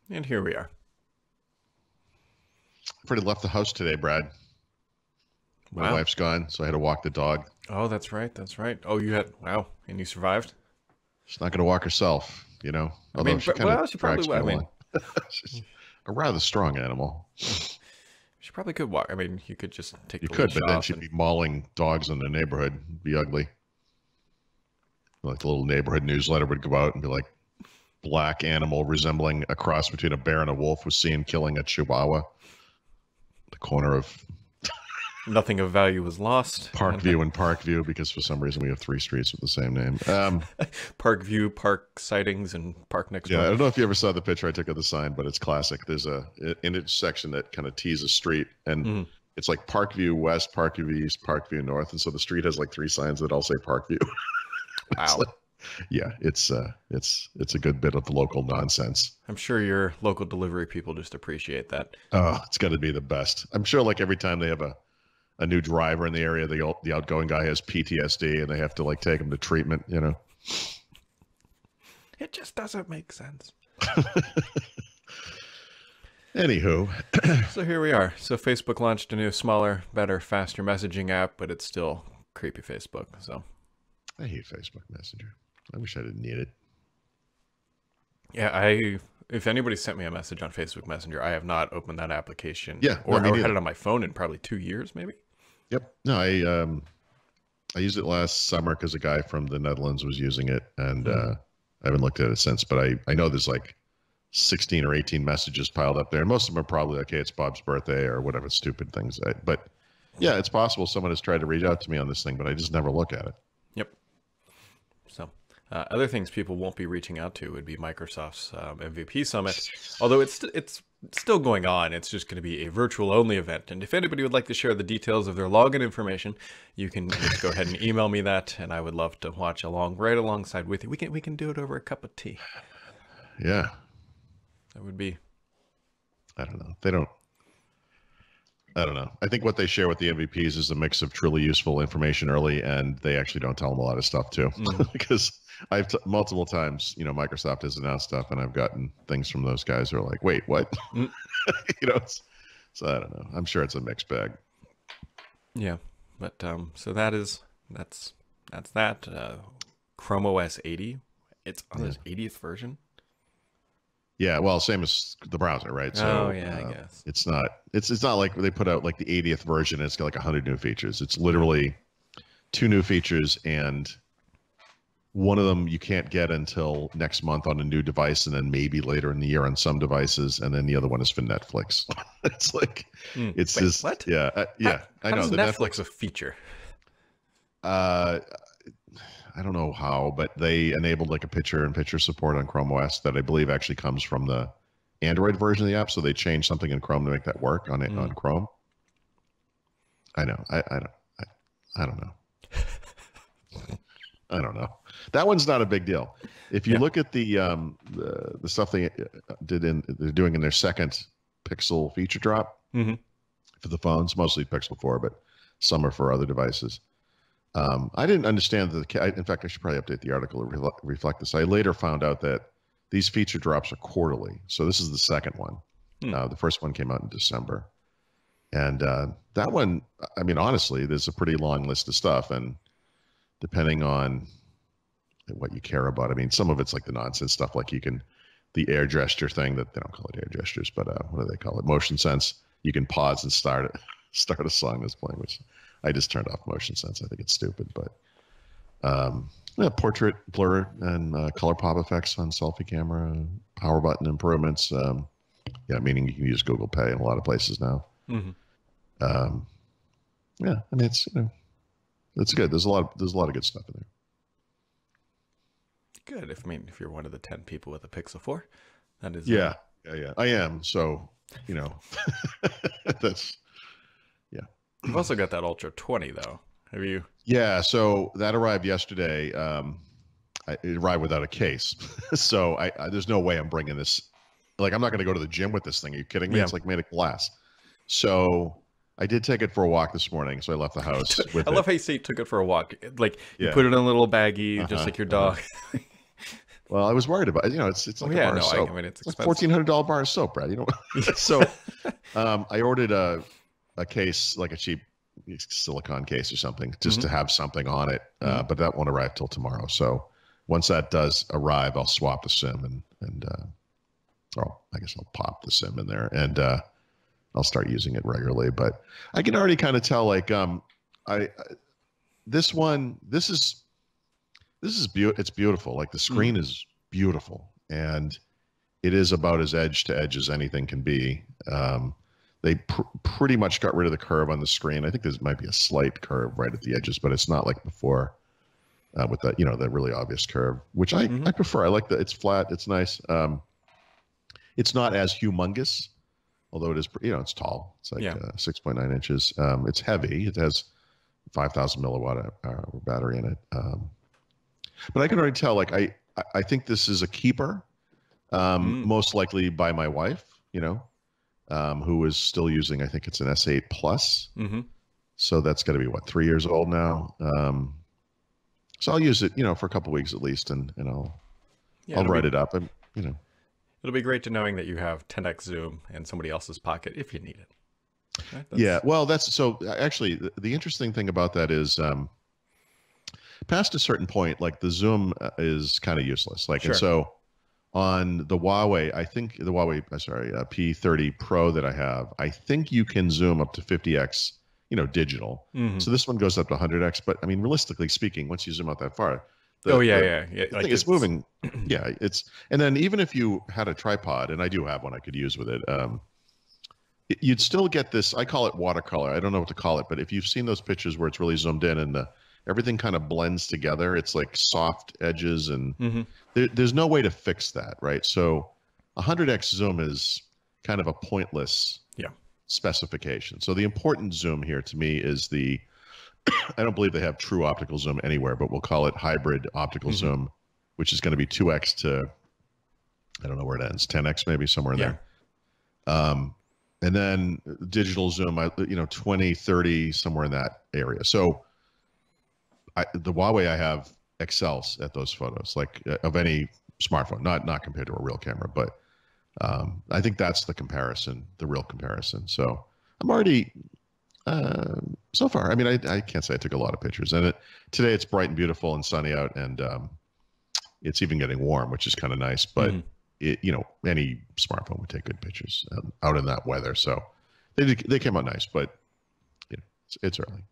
And here we are. I've already left the house today, Brad. My Wow. wife's gone, so I had to walk the dog. Oh, that's right. That's right. Oh, you had, wow. And you survived? She's not going to walk herself, I although mean, she but, kind of well, she drags probably, me I mean, along. She's a rather strong animal. she probably could walk. I mean, you could just take You the could, leash but then off she'd and, be mauling dogs in the neighborhood. It'd be ugly. Like the little neighborhood newsletter would go out and be like, black animal resembling a cross between a bear and a wolf was seen killing a chihuahua. The corner of nothing of value was lost. Parkview and Parkview, because for some reason we have three streets with the same name. Park View, Park Sightings, and Park Next Yeah, I Door. don't know if you ever saw the picture I took of the sign, but it's classic. There's a an intersection that kind of tees a street, and Mhm. it's like Parkview West, Parkview East, Parkview North, and so the street has like three signs that all say Parkview. It's Wow. like, yeah, it's a good bit of local nonsense. I'm sure your local delivery people just appreciate that. Oh, it's got to be the best. I'm sure like every time they have a new driver in the area, the outgoing guy has PTSD, and they have to like take him to treatment. It just doesn't make sense. Anywho, So here we are. So Facebook launched a new, smaller, better, faster messaging app, but it's still creepy Facebook. So I hate Facebook Messenger. I wish I didn't need it. yeah, if anybody sent me a message on Facebook Messenger, I have not opened that application. Yeah, or no, me had neither. it on my phone in probably 2 years, maybe. Yep. No, I used it last summer because a guy from the Netherlands was using it, and I haven't looked at it since. But I know there's like 16 or 18 messages piled up there, and most of them are probably like, "Hey, it's Bob's birthday" or whatever stupid things. But yeah, it's possible someone has tried to reach out to me on this thing, but I just never look at it. Yep. So other things people won't be reaching out to would be Microsoft's MVP Summit, although it's still going on. It's just going to be a virtual only event. And if anybody would like to share the details of their login information, you can just go ahead and email me that, and I would love to watch along right alongside with you. We can do it over a cup of tea. Yeah, That would be I don't know. They don't. I don't know. I think what they share with the MVPs is a mix of truly useful information early, and they actually don't tell them a lot of stuff too. Because I've multiple times, Microsoft has announced stuff, and I've gotten things from those guys who are like, "Wait, what?" Mm. So I don't know. I'm sure it's a mixed bag. yeah. But so that's that. Chrome OS 80. It's on its 80th version. Yeah, well, same as the browser, right? So Oh, yeah, I guess. it's not like they put out like the 80th version and it's got like 100 new features. It's literally 2 new features, and one of them you can't get until next month on a new device, and then maybe later in the year on some devices, and then the other one is for Netflix. It's like it's Wait, just what? yeah, yeah. How I know does the Netflix a feature? I don't know how, but they enabled like a picture-in-picture support on Chrome OS that I believe actually comes from the Android version of the app. So they changed something in Chrome to make that work on it on Chrome. I know. I don't know. I don't know. That one's not a big deal. If you look at the stuff they're doing in their second Pixel feature drop Mhm. for the phones, mostly Pixel 4, but some are for other devices. I didn't understand that. In fact, I should probably update the article to reflect this. I later found out that these feature drops are quarterly. So this is the second one. The first one came out in December. And that one, I mean, honestly, there's a pretty long list of stuff. And depending on what you care about, I mean, some of it's like the nonsense stuff, like the air gesture thing that they don't call it air gestures, but what do they call it? Motion sense. You can pause and start a song that's playing, which I just turned off motion sense. I think it's stupid, but portrait blur and color pop effects on selfie camera, power button improvements. Meaning you can use Google Pay in a lot of places now. Mm-hmm. Yeah, I mean it's good. There's a lot of good stuff in there. Good. If you're one of the 10 people with a Pixel 4, that is. Yeah. I am. So that's. You've also got that Ultra 20 though. Have you? Yeah. So that arrived yesterday. It arrived without a case. So there's no way I'm bringing this. Like, I'm not going to go to the gym with this thing. Are you kidding me? Yeah. It's like made of glass. So I did take it for a walk this morning. So I left the house with I it. love how you say you took it for a walk. Like you Yeah. put it in a little baggie, just like your dog. Well, I was worried about, it's Oh like a yeah, bar of no, soap. I mean it's It's like expensive. $1,400 bar of soap, Brad. So I ordered a case, like a cheap silicone case or something, just Hmm. to have something on it. Hmm. But that won't arrive till tomorrow. So once that does arrive, I'll swap the SIM and or I guess I'll pop the SIM in there and I'll start using it regularly. But I can already kind of tell, like, I this one, this is beautiful. It's beautiful. Like the Hmm. screen is beautiful, and it is about as edge to edge as anything can be. They pretty much got rid of the curve on the screen. I think there might be a slight curve right at the edges, but it's not like before with that, that really obvious curve, which Hmm. I prefer. I like that it's flat. It's nice. It's not as humongous, although it is, it's tall. It's like Yeah. 6.9 inches. It's heavy. It has 5,000 milliwatt battery in it. But I can already tell, like, I think this is a keeper, Mm. most likely by my wife, who is still using, I think it's an S8 Plus. Hmm. So that's got to be, what, 3 years old now? So I'll use it, for a couple weeks at least, and Yeah, I'll write it up. And, it'll be great to knowing that you have 10x zoom in somebody else's pocket if you need it. Right? yeah, well, that's so actually the interesting thing about that is past a certain point, like the zoom is kind of useless. Like, and Sure. so on the Huawei, I think the Huawei, P30 Pro that I have, I think you can zoom up to 50x, digital. Hmm. So this one goes up to 100x. But I mean, realistically speaking, once you zoom out that far, Oh the yeah, the, yeah, yeah. the Like thing is it's moving. Yeah, and then even if you had a tripod, and I do have one I could use with it, you'd still get this. I call it watercolor. I don't know what to call it, but if you've seen those pictures where it's really zoomed in and everything kind of blends together, it's like soft edges, and hmm there's no way to fix that, right? So 100x zoom is kind of a pointless yeah. specification. So the important zoom here to me is I don't believe they have true optical zoom anywhere, but we'll call it hybrid optical Hmm. zoom, which is going to be 2x to, I don't know where it ends, 10x maybe, somewhere in Yeah. there. And then digital zoom, 20, 30, somewhere in that area. So the Huawei I have excels at those photos, like of any smartphone, not compared to a real camera, but I think that's the comparison, the real comparison. So I'm already, so far, I mean, I can't say I took a lot of pictures. And today it's bright and beautiful and sunny out, and it's even getting warm, which is kind of nice. But Hmm. any smartphone would take good pictures out in that weather. So they came out nice, but it's early.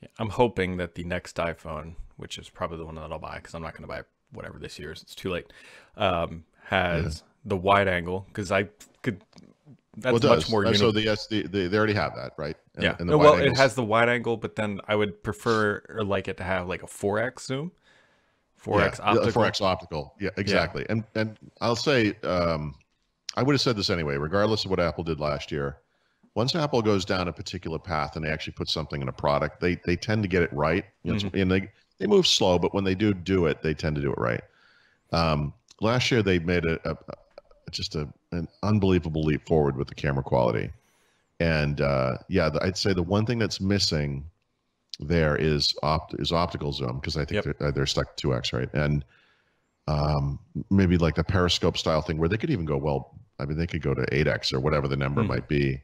Yeah. I'm hoping that the next iPhone, which is probably the one that I'll buy because I'm not going to buy whatever this year's, it's too late, Yeah. has the wide angle because I could. Well, That's it much does. more So unique. they already have that, right? Yeah. And the Well, wide it angles. has the wide angle, but then I would prefer or like it to have like a 4x zoom, 4x Yeah, optical. 4x optical. Yeah, exactly. And I'll say, I would have said this anyway, regardless of what Apple did last year. Once Apple goes down a particular path and they actually put something in a product, they tend to get it right. And they move slow, but when they do it, they tend to do it right. Last year they made just an unbelievable leap forward with the camera quality. And I'd say the one thing that's missing there is optical zoom, because I think Yep. they're stuck 2x, right? And maybe like the periscope style thing where they could even go, well, I mean, they could go to 8x or whatever the number might be.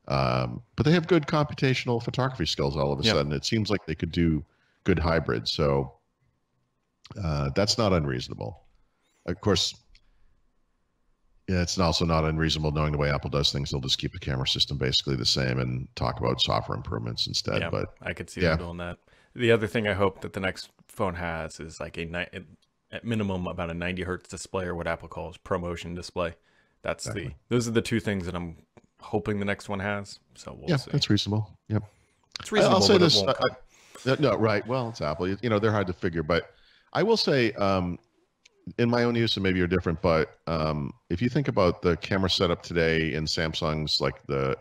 But they have good computational photography skills all of a Yep. sudden. It seems like they could do good hybrids. So that's not unreasonable. Of course, yeah, it's also not unreasonable knowing the way Apple does things. They'll just keep the camera system basically the same and talk about software improvements instead. Yeah, But I could see yeah. them doing that. The other thing I hope that the next phone has is like at minimum about a 90 hertz display, or what Apple calls ProMotion display. That's Exactly. those are the two things that I'm hoping the next one has. So we'll Yeah, see. that's reasonable. Yep. It's reasonable, I'll say but this. it won't come. No, right. Well, it's Apple. They're hard to figure. But I will say, in my own use, and maybe you're different, but if you think about the camera setup today in Samsung's, like the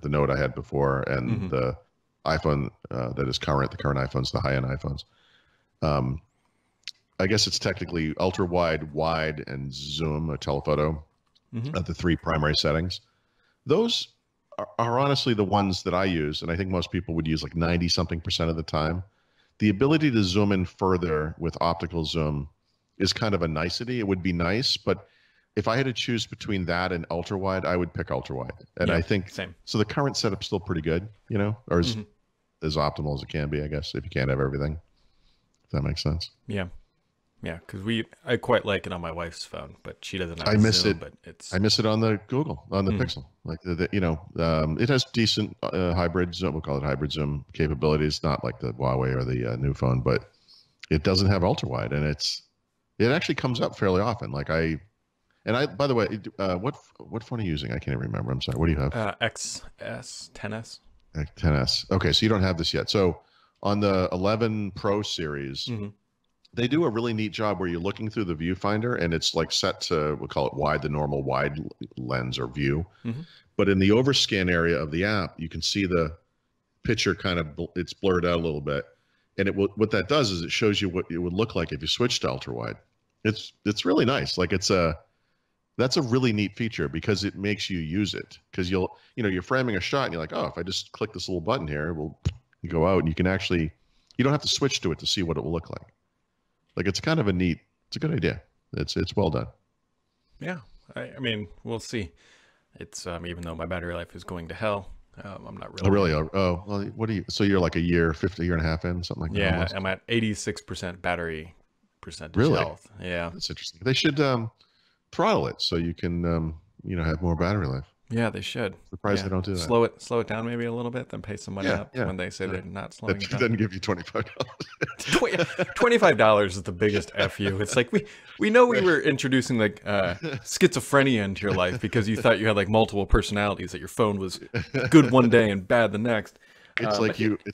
Note I had before, and the iPhone that is current, the current iPhones, the high-end iPhones, I guess it's technically ultra wide, wide, and zoom, a telephoto, the three primary settings. Those are honestly the ones that I use, and I think most people would use like 90-something% of the time. The ability to zoom in further with optical zoom is kind of a nicety. It would be nice, but if I had to choose between that and ultra wide, I would pick ultra wide. And Yeah, I think same. so. The current setup's still pretty good, you know, or Mhm. as optimal as it can be, I guess, if you can't have everything. If that makes sense. Yeah. Yeah, because I quite like it on my wife's phone, but she doesn't have I miss Zoom, it. but it's I miss it on the Google, on the Mhm. Pixel. Like you know, it has decent hybrid Zoom. We'll call it hybrid Zoom capabilities. Not like the Huawei or the new phone, but it doesn't have ultra wide, and it actually comes up fairly often. Like by the way, what phone are you using? I can't even remember. I'm sorry. What do you have? XS 10s. 10s. Okay, so you don't have this yet. So on the 11 Pro series, Mhm. they do a really neat job where you're looking through the viewfinder and it's like set to, we'll call it wide, the normal wide lens or view. Mhm. But in the overscan area of the app, you can see the picture kind of, it's blurred out a little bit. And what that does is it shows you what it would look like if you switched to ultra wide. It's really nice. Like that's a really neat feature because it makes you use it. Because you're framing a shot and you're like, oh, if I just click this little button here, you go out and you don't have to switch to it to see what it will look like. Like it's kind of it's a good idea. It's well done. Yeah, I mean, we'll see. It's even though my battery life is going to hell, I'm not really. Oh, really? Oh, well, so you're like a year and a half in, something like that? Yeah, Almost? I'm at 86% battery percentage Really? health. Yeah, That's interesting. They should throttle it so you can, have more battery life. yeah, they should. Surprised Yeah. they don't do that. Slow it down maybe a little bit, then pay some money up when they say they're not slowing That it down. doesn't give you $25. $25 is the biggest fu. It's like we know we were introducing like schizophrenia into your life because you thought you had like multiple personalities, that your phone was good one day and bad the next. It's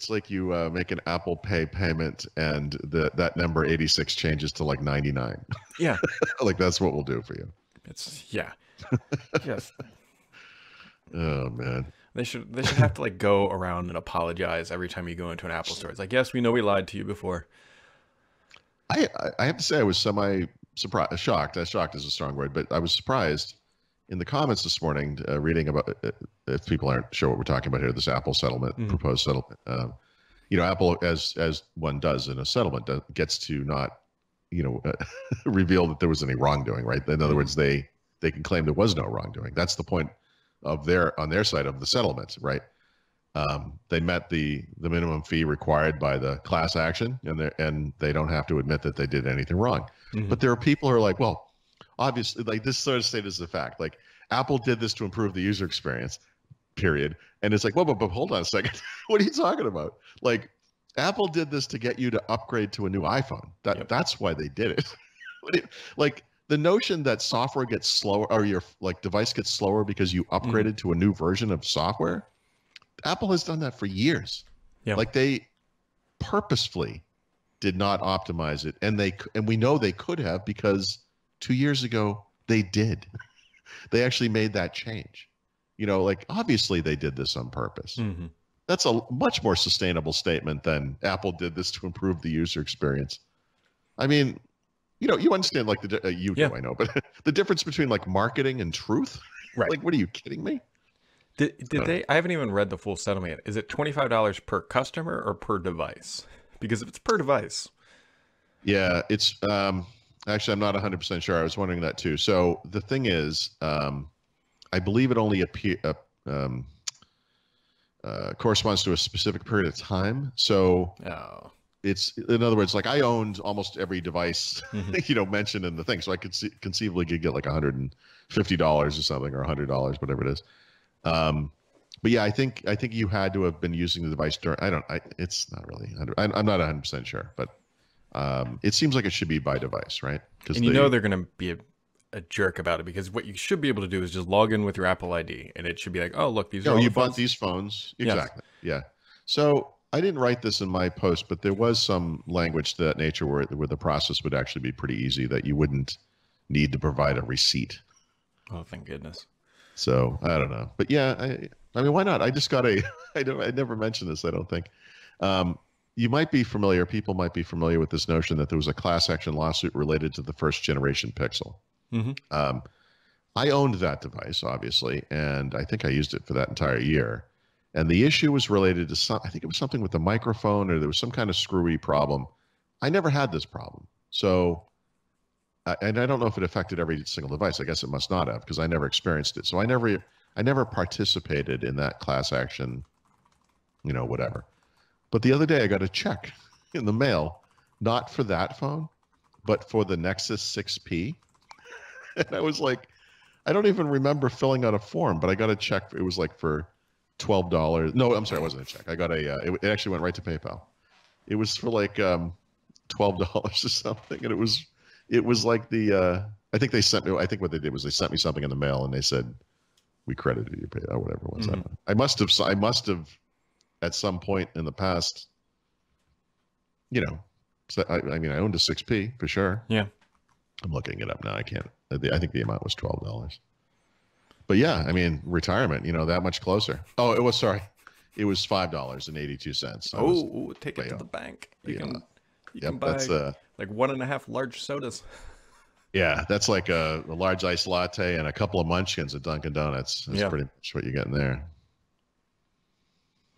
like you make an Apple Pay payment and that number 86 changes to like 99. Yeah, Like that's what we'll do for you. yes. Oh man. They should have to like go around and apologize every time you go into an Apple store. It's like, yes, we know we lied to you before. I have to say I was surprised, shocked. Shocked is a strong word, but I was surprised in the comments this morning reading about if people aren't sure what we're talking about here, this Apple settlement, proposed settlement. Apple, as one does in a settlement, gets to not, reveal that there was any wrongdoing, right? In other words, they can claim there was no wrongdoing. That's the point of on their side of the settlement, right? They met the minimum fee required by the class action, and they don't have to admit that they did anything wrong. Mhm. But there are people who are like, well, obviously, like this sort of stated as a fact, like Apple did this to improve the user experience, period. And it's like, well, but hold on a second. What are you talking about? Like, Apple did this to get you to upgrade to a new iPhone. That's why they did it. Like the notion that software gets slower or your like device gets slower because you upgraded to a new version of software. Apple has done that for years. Yep. Like they purposefully did not optimize it, and we know they could have because 2 years ago they did. They actually made that change. Like obviously they did this on purpose. Mm-hmm. That's a much more sustainable statement than Apple did this to improve the user experience. I mean, you understand like I know, but the difference between like marketing and truth. Right. Like, what are you kidding me? Did they? I haven't even read the full settlement yet. Is it $25 per customer or per device? Because if it's per device, yeah, it's actually I'm not 100% sure. I was wondering that too. So the thing is, I believe it only corresponds to a specific period of time. So it's, in other words, like I owned almost every device, mentioned in the thing. So I could conceivably could get like $150 or something, or $100, whatever it is. But yeah, I think you had to have been using the device during. It's not really. I'm not 100% sure, but it seems like it should be by device, right? And they're going to be a jerk about it, because what you should be able to do is just log in with your Apple ID, and it should be like, oh look, these are all you the bought phones. these phones exactly. Yes. Yeah. So I didn't write this in my post, but there was some language to that nature where the process would actually be pretty easy, that you wouldn't need to provide a receipt. Oh, thank goodness. So I don't know, but yeah, I mean, why not? I just got I never mentioned this, I don't think. You might be familiar, people might be familiar with this notion that there was a class action lawsuit related to the first generation Pixel. Mm-hmm. I owned that device, obviously, and I think I used it for that entire year. And the issue was related to I think it was something with the microphone, or there was some kind of screwy problem. I never had this problem. So and I don't know if it affected every single device. I guess it must not have because I never experienced it. So I never participated in that class action, whatever. But the other day I got a check in the mail, not for that phone, but for the Nexus 6P. And I was like, I don't even remember filling out a form, but I got a check. It was like for $12. No, I'm sorry, it wasn't a check. I got it actually went right to PayPal. It was for like $12 or something. And it was like I think what they did was they sent me something in the mail and they said, we credited your PayPal or whatever it was. Mm-hmm. I must have at some point in the past, so I owned a 6P for sure. Yeah. I'm looking it up now. I can't. I think the amount was $12. But yeah, retirement. That much closer. Oh, it was it was $5.82. Oh, take it to the bank. You can buy that's like 1.5 large sodas. Yeah, that's like a large iced latte and a couple of munchkins at Dunkin' Donuts. That's pretty much what you're getting there.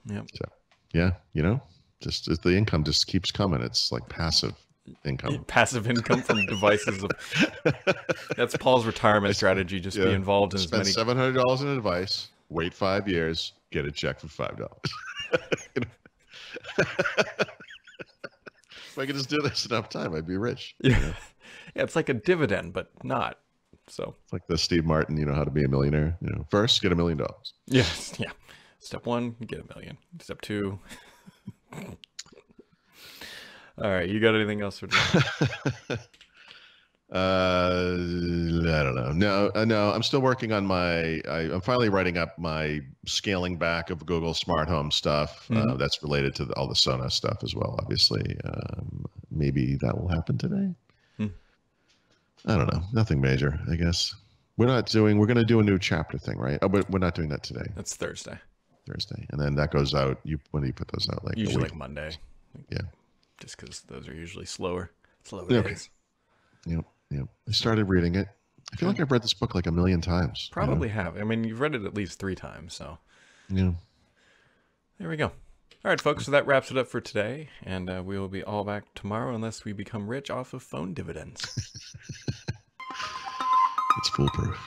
Yeah. So, yeah, just the income just keeps coming. It's like passive income. Passive income from devices. That's Paul's retirement strategy. Just be involved in spend $700 in a device, wait 5 years, get a check for $5. If I could just do this enough time, I'd be rich. Yeah, yeah, it's like a dividend, but not. So it's like the Steve Martin, how to be a millionaire. First get $1 million. Yes, yeah. Step 1, you get $1 million. Step 2. All right, you got anything else for today? I don't know. No, I'm still working on I'm finally writing up my scaling back of Google Smart Home stuff. That's related to all the Sonos stuff as well, obviously. Maybe that will happen today. I don't know. Nothing major, I guess. We're going to do a new chapter thing, right? Oh, but we're not doing that today. That's Thursday. And then that goes out. When do you put those out? Like usually like Monday. Yeah. Just because those are usually slower days. Yep. I started reading it. I feel like I've read this book like 1 million times. Probably have. You've read it at least 3 times, so. Yeah. There we go. All right, folks. So that wraps it up for today, and we will be all back tomorrow unless we become rich off of phone dividends. It's foolproof.